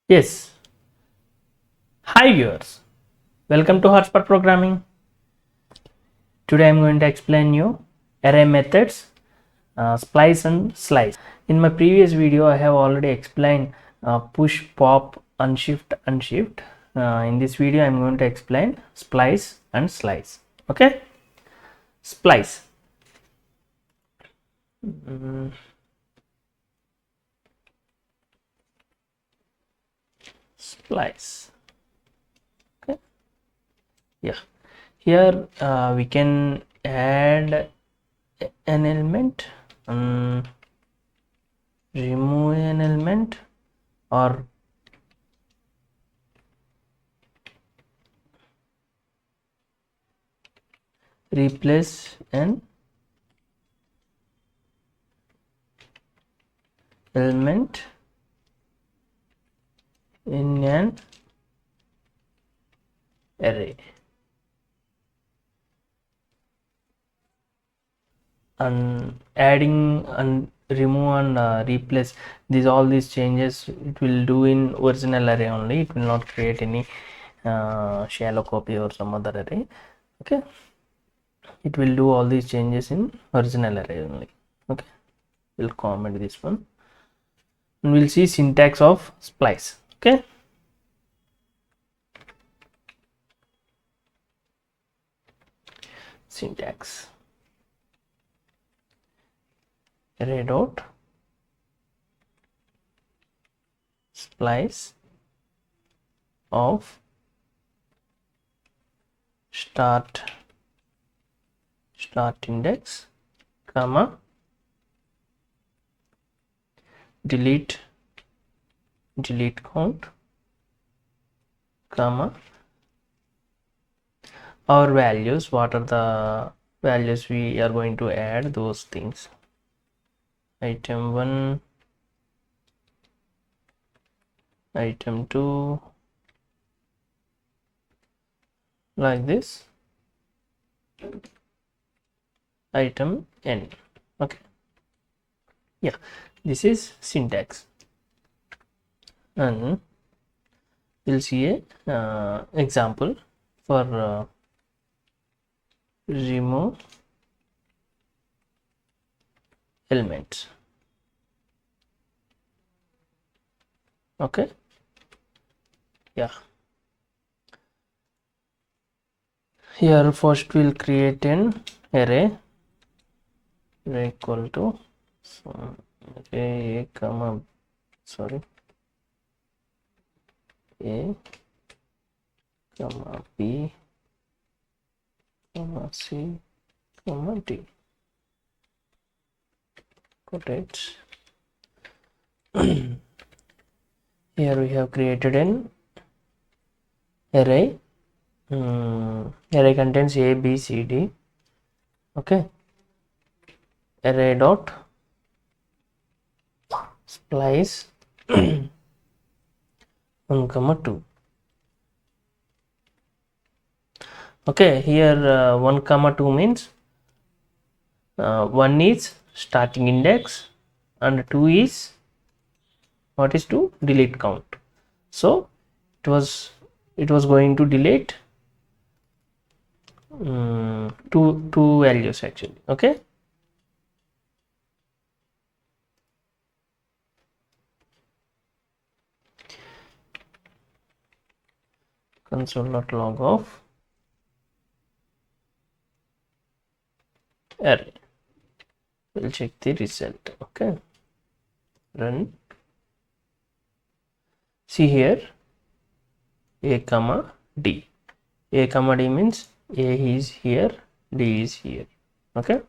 Yes. Hi viewers. Welcome to Hotspot Programming. Today I'm going to explain you array methods, splice and slice. In my previous video I have already explained push, pop, unshift, unshift. In this video I'm going to explain splice and slice. Okay. Splice. Splice. Okay. Yeah. Here we can add an element, remove an element, or replace an element in an array. And adding and remove and replace all these changes it will do in original array only. It will not create any shallow copy or some other array. Okay, it will do all these changes in original array only. Okay, we'll comment this one and we'll see syntax of splice. Okay, syntax array dot splice of start index comma delete count comma our values. What are the values we are going to add? Those things: item 1, item 2, like this, item n. Okay, yeah, this is syntax. And we'll see a example for remove elements. Okay, yeah, here first we'll create an array equal to array a comma a comma b comma c comma d. Quotates. Here we have created an array. Array contains a b c d. Okay, array dot splice 1 comma 2. Okay, here 1 comma 2 means 1 is starting index and 2 is what is to delete count. So it was going to delete two values actually. Okay, console.log of array. We'll check the result. Okay, run. See here, a comma d. A comma d means a is here, d is here. Okay,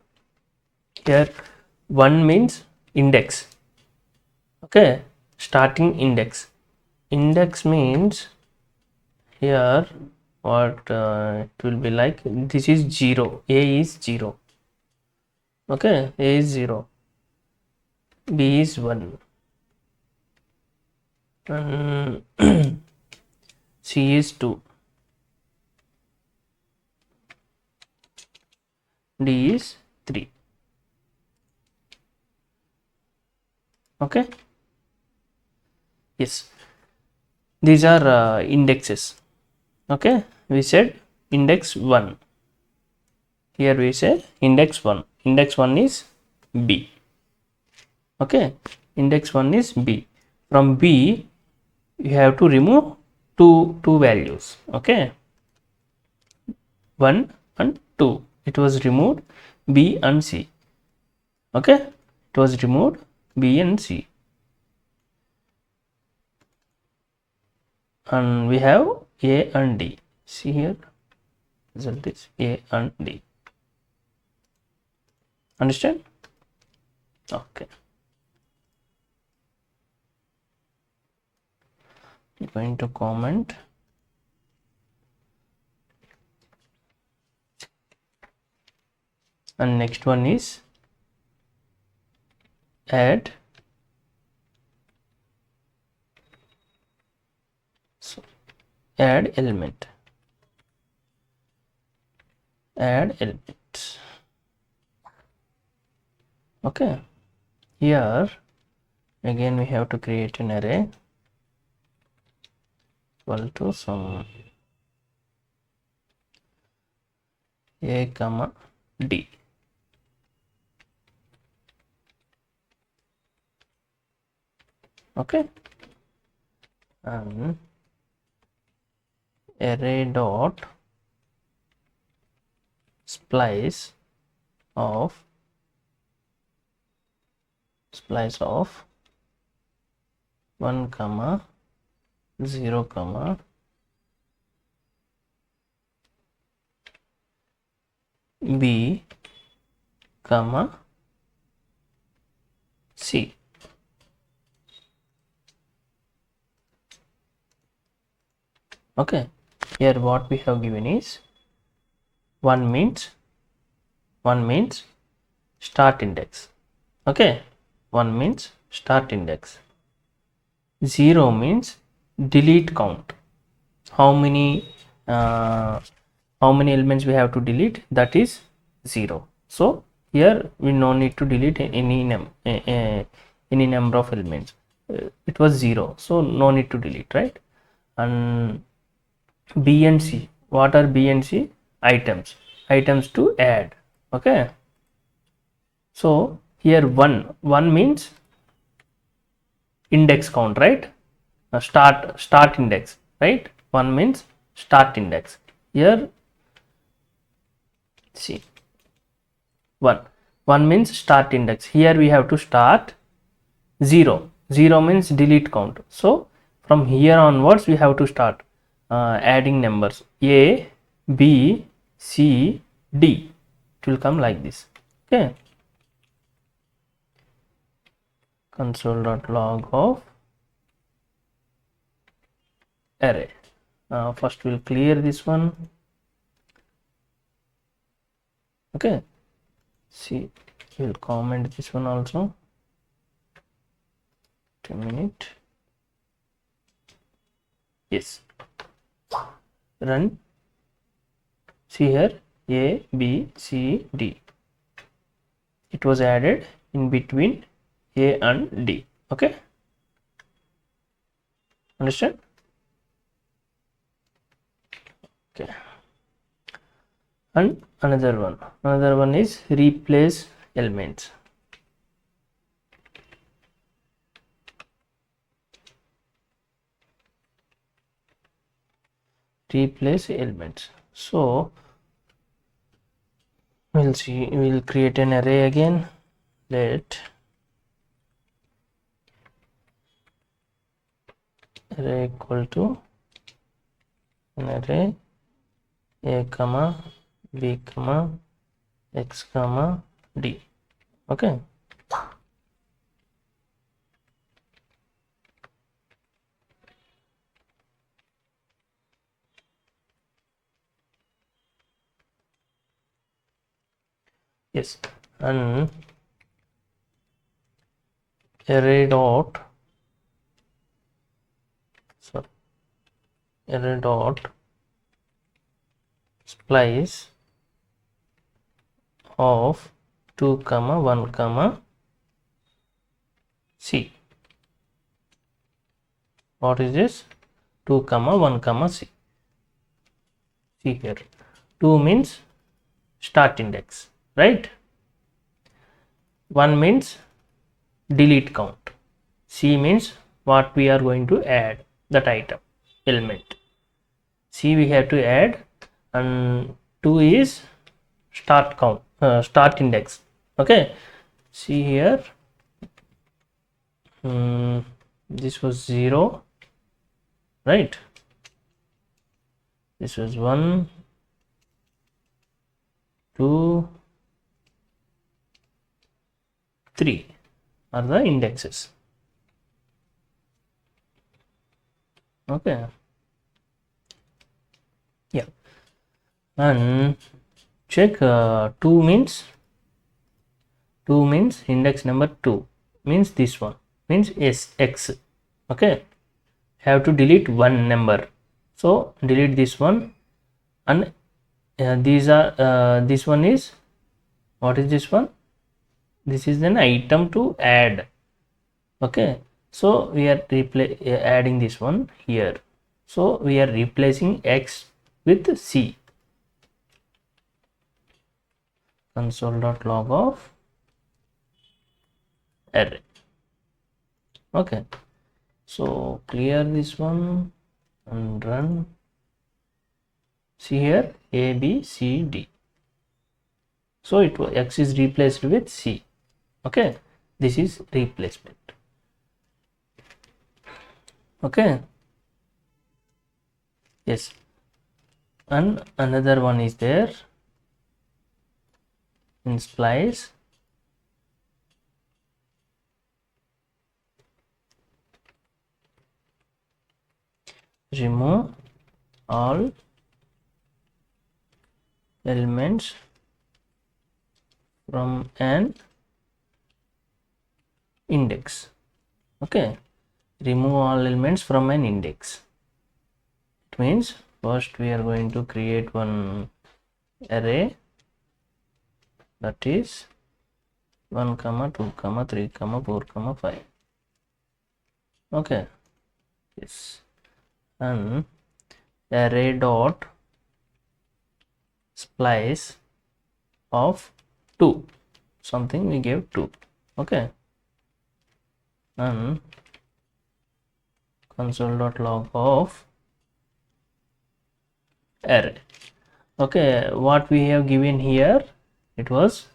here 1 means index. Okay, starting index. Index means here what it will be like, this is 0, a is 0. Okay, a is 0, b is 1, and c is 2, d is 3. Okay, yes, these are indexes. Okay, we said index 1. Here we say index 1. Index 1 is B. Okay, index 1 is B. From B you have to remove two values. Okay, 1 and 2. It was removed, B and C. Okay, it was removed, B and C. And we have A and D. See here, result is A and D. Understand? Okay. I'm going to comment. And next one is add. So add element. Add element. Okay. Here again we have to create an array equal to some A comma D. Okay, and array dot splice of 1 comma 0 comma B comma C. Okay, here what we have given is 1 means start index. Okay, 1 means start index. 0 means delete count. How many elements we have to delete? That is 0. So here we no need to delete any number of elements. It was 0, so no need to delete, right? And B and C, what are B and C? Items to add. Okay, so here 1 means index count, right? Start index, right? 1 means start index. Here see 1 means start index. Here we have to start 0 means delete count. So from here onwards we have to start adding numbers A, B, C, D. It will come like this. Okay, console.log of array. First we'll clear this one. Okay, see, we'll comment this one also. 2 minutes. Yes, run. See here, A, B, C, D. It was added in between A and D. Okay, understand? Okay, and another one is replace elements. So we'll create an array again. Let array equal to an array A comma B comma X comma D. Okay, yes, and array dot splice of 2 comma 1 comma C. What is this? 2 comma 1 comma c. See here, 2 means start index, right? 1 means delete count. C means what we are going to add, that item element. C we have to add, and 2 is start count, start index. Okay, see here, this was 0, right? This was 1, 2, 3 are the indexes. Okay, yeah, and check 2 means index number 2 means this one, means x. Okay, have to delete one number, so delete this one, and these are this one is, what is this one? This is an item to add. Okay, so we are adding this one here, so we are replacing x with c. Console.log of array. Okay, so clear this one and run. See here, a b c d, so it was x is replaced with c. Okay, this is replacement. Okay, yes, and another one is there in splice. Remove all elements from an index. Okay, remove all elements from an index. It means first we are going to create one array, that is 1 comma 2 comma 3 comma 4 comma 5. Okay, yes, and array dot splice of 2, something we gave 2. Okay, and console.log of array. Okay, what we have given here, it was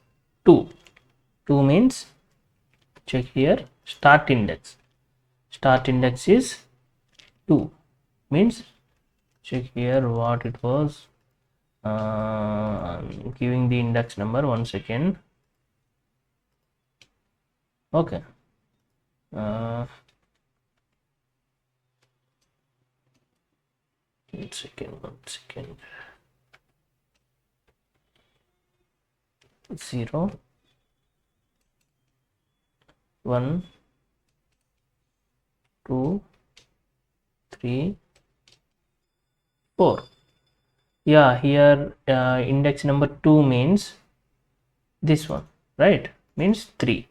2. 2 means, check here, start index. Start index is 2, means check here what it was. Giving the index number, 1 second. Okay, 1 second, 0, 1, 2, 3, 4. Yeah, here index number 2 means this one, right? Means 3.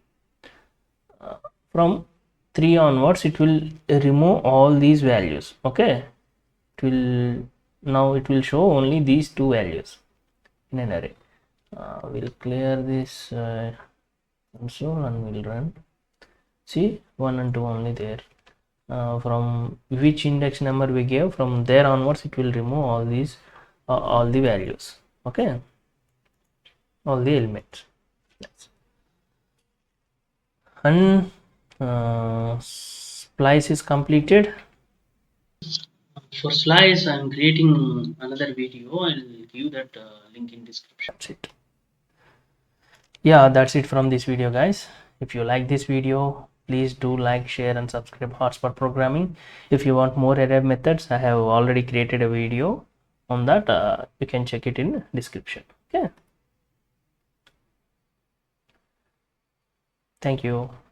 From 3 onwards it will remove all these values. Okay, it will, now it will show only these 2 values in an array. We'll clear this console and we'll run. See, 1 and 2 only there. From which index number we gave, from there onwards it will remove all these all the values. Okay, all the elements. Yes. And splice is completed. For slice, I'm creating another video. I'll give that link in description. That's it. Yeah, that's it from this video, guys. If you like this video, please do like, share and subscribe Hotspot Programming. If you want more array methods, I have already created a video on that. You can check it in description. Okay, thank you.